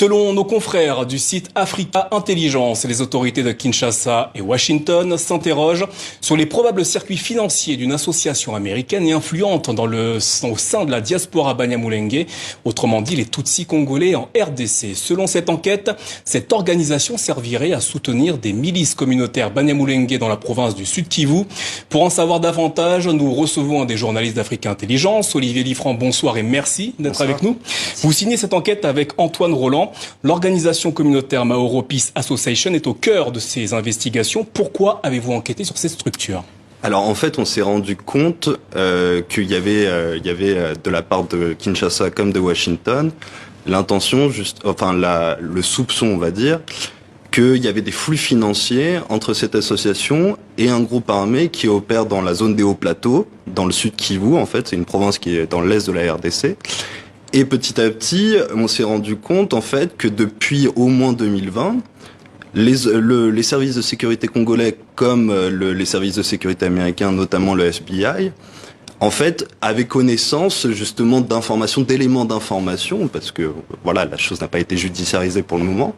Selon nos confrères du site Africa Intelligence, les autorités de Kinshasa et Washington s'interrogent sur les probables circuits financiers d'une association américaine et influente au sein de la diaspora Banyamulenge, autrement dit les Tutsis congolais en RDC. Selon cette enquête, cette organisation servirait à soutenir des milices communautaires Banyamulenge dans la province du Sud Kivu. Pour en savoir davantage, nous recevons un des journalistes d'Africa Intelligence, Olivier Liffrand. Bonsoir et merci d'être avec nous. Vous signez cette enquête avec Antoine Roland. L'organisation communautaire Maoro Peace Association est au cœur de ces investigations. Pourquoi avez-vous enquêté sur cette structure ? Alors en fait, on s'est rendu compte qu'il y avait de la part de Kinshasa comme de Washington l'intention, le soupçon, on va dire, qu'il y avait des flux financiers entre cette association et un groupe armé qui opère dans la zone des hauts plateaux, dans le sud Kivu. En fait, c'est une province qui est dans l'est de la RDC. Et petit à petit, on s'est rendu compte en fait que depuis au moins 2020, les services de sécurité congolais comme les services de sécurité américains, notamment le FBI, en fait, avaient connaissance justement d'informations, d'éléments d'information, parce que voilà, la chose n'a pas été judiciarisée pour le moment,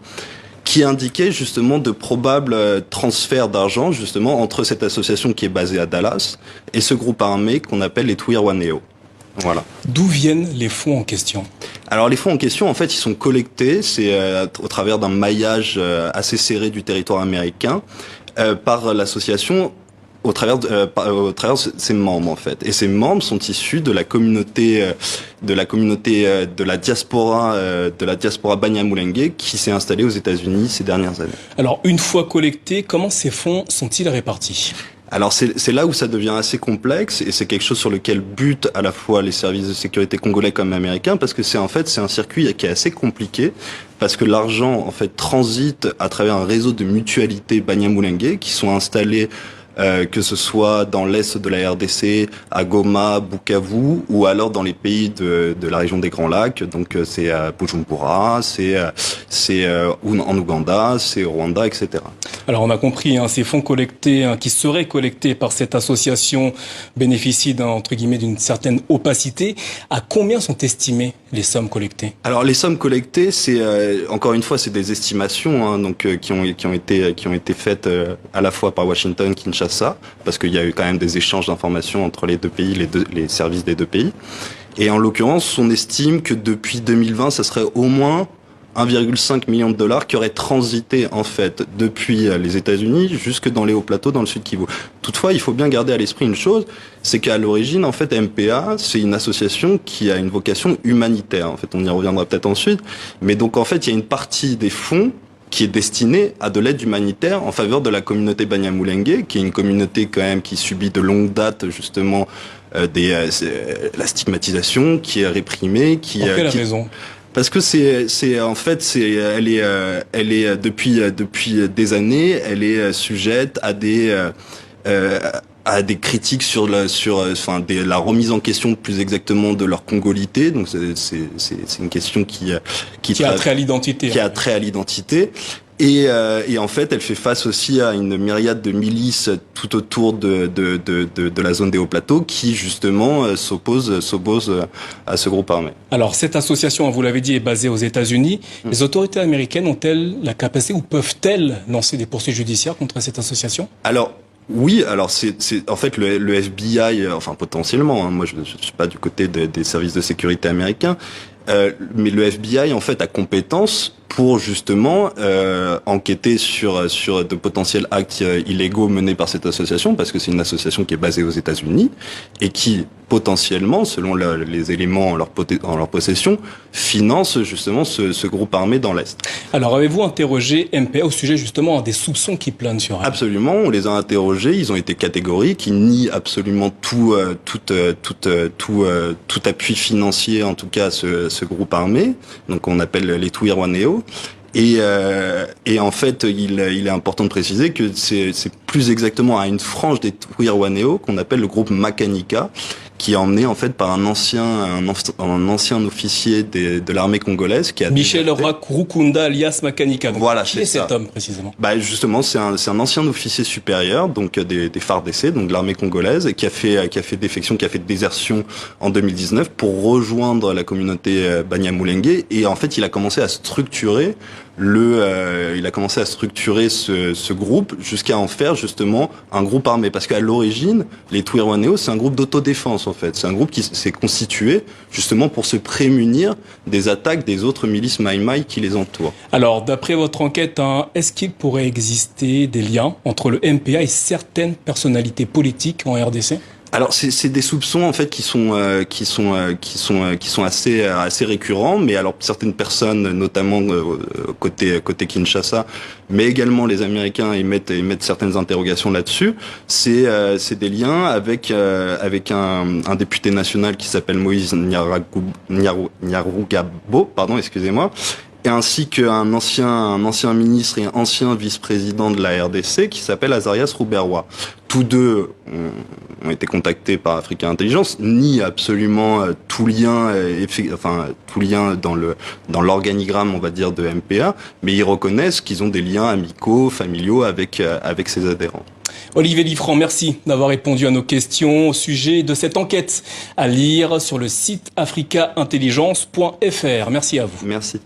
qui indiquaient justement de probables transferts d'argent justement entre cette association qui est basée à Dallas et ce groupe armé qu'on appelle les Twirwaneho. Voilà. D'où viennent les fonds en question ? Alors les fonds en question, en fait, ils sont collectés, c'est au travers d'un maillage assez serré du territoire américain par l'association au travers de ses membres, en fait. Et ces membres sont issus de la communauté de la diaspora Banyamulenge qui s'est installée aux États-Unis ces dernières années. Alors une fois collectés, comment ces fonds sont-ils répartis ? Alors c'est là où ça devient assez complexe et c'est quelque chose sur lequel butent à la fois les services de sécurité congolais comme américains parce que c'est un circuit qui est assez compliqué parce que l'argent en fait transite à travers un réseau de mutualités Banyamulenge qui sont installées que ce soit dans l'est de la RDC, à Goma, Bukavu, ou alors dans les pays de la région des Grands Lacs. Donc c'est à Bujumbura, c'est en Ouganda, c'est au Rwanda, etc. Alors on a compris, ces fonds collectés, qui seraient collectés par cette association bénéficient entre guillemets d'une certaine opacité. À combien sont estimées les sommes collectées ? Alors les sommes collectées, c'est encore une fois, c'est des estimations, donc qui ont été faites à la fois par Washington, Kinshasa, parce qu'il y a eu quand même des échanges d'informations entre les deux pays, les services des deux pays. Et en l'occurrence, on estime que depuis 2020, ça serait au moins 1,5 million de dollars qui auraient transité en fait depuis les États-Unis jusque dans les hauts plateaux dans le sud Kivu. Toutefois, il faut bien garder à l'esprit une chose, c'est qu'à l'origine, en fait, MPA, c'est une association qui a une vocation humanitaire. En fait, on y reviendra peut-être ensuite. Mais donc, en fait, il y a une partie des fonds qui est destinée à de l'aide humanitaire en faveur de la communauté Banyamulenge, qui est une communauté quand même qui subit de longue date justement la stigmatisation, qui est réprimée, Pour quelle raison ? Parce que elle est depuis des années, elle est sujette à des critiques sur la remise en question plus exactement de leur congolité. Donc c'est une question qui a trait à l'identité. Qui a trait à l'identité. Et en fait, elle fait face aussi à une myriade de milices tout autour de la zone des hauts plateaux qui justement s'opposent à ce groupe armé. Alors cette association, vous l'avez dit, est basée aux États-Unis. Les autorités américaines ont-elles la capacité ou peuvent-elles lancer des poursuites judiciaires contre cette association ? Alors oui, alors c'est en fait le FBI, enfin potentiellement. Moi, je suis pas du côté des services de sécurité américains. Mais le FBI en fait a compétence pour justement enquêter sur de potentiels actes illégaux menés par cette association, parce que c'est une association qui est basée aux États-Unis et qui potentiellement, selon les éléments en leur possession, finance justement ce groupe armé dans l'Est. Alors avez-vous interrogé MPA au sujet justement des soupçons qui planent sur elle ? Absolument, on les a interrogés, ils ont été catégoriques, ils nient absolument tout appui financier en tout cas à ce groupe armé, donc on appelle les Twirwaneho. Et en fait, il est important de préciser que c'est plus exactement à une frange des Twirwaneho qu'on appelle le groupe Makanika, qui est emmené en fait par un ancien officier de l'armée congolaise qui a Michel Rukunda alias Makanika. Voilà, qui est cet homme précisément? Bah justement, c'est un ancien officier supérieur, donc des FARDC, donc de l'armée congolaise, et qui a fait défection, qui a fait désertion en 2019 pour rejoindre la communauté Banyamulenge. Et en fait, il a commencé à structurer ce groupe jusqu'à en faire justement un groupe armé. Parce qu'à l'origine, les Twirwaneho, c'est un groupe d'autodéfense en fait. C'est un groupe qui s'est constitué justement pour se prémunir des attaques des autres milices Maï-Maï qui les entourent. Alors, d'après votre enquête, est-ce qu'il pourrait exister des liens entre le MPA et certaines personnalités politiques en RDC? Alors c'est des soupçons en fait qui sont assez récurrents, mais alors certaines personnes, notamment côté Kinshasa, mais également les Américains émettent certaines interrogations là-dessus. C'est des liens avec un député national qui s'appelle Moïse Nyarugabo, pardon, excusez-moi. Et ainsi qu'un ancien ministre et un ancien vice-président de la RDC qui s'appelle Azarias Ruberwa. Tous deux ont été contactés par Africa Intelligence, nient absolument tout lien dans l'organigramme, on va dire, de MPA, mais ils reconnaissent qu'ils ont des liens amicaux, familiaux avec ses adhérents. Olivier Liffrand, merci d'avoir répondu à nos questions au sujet de cette enquête à lire sur le site africaintelligence.fr. Merci à vous. Merci.